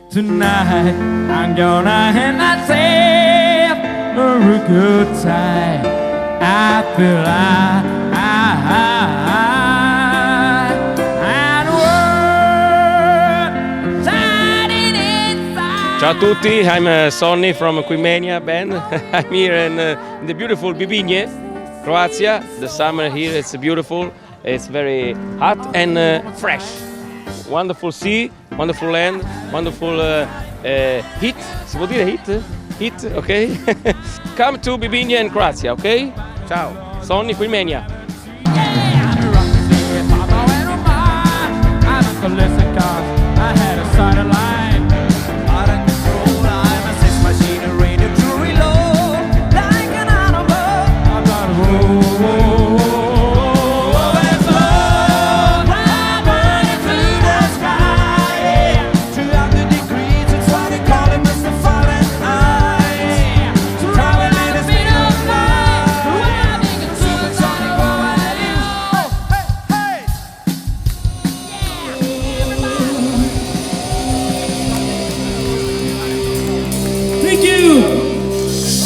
Tonight I'm gonna have myself a good time. I feel Ciao a tutti, I'm Sonny from Quimania band. I'm here in the beautiful Bibinje, Croatia. The summer here is beautiful. It's very hot and fresh. Wonderful sea, wonderful land, wonderful heat. Si può dire heat? Heat, ok? Come to Bibinje and Croatia, ok? Ciao, Sonny Quimania.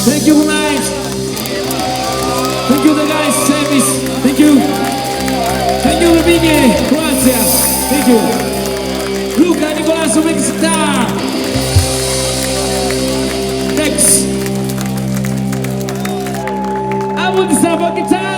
Thank you tonight. Thank you the guys, service. Thank you. Thank you Bibinje, Croatia. Thank you. Luca Nicolaso makes guitar. Thanks. I want to start on guitar.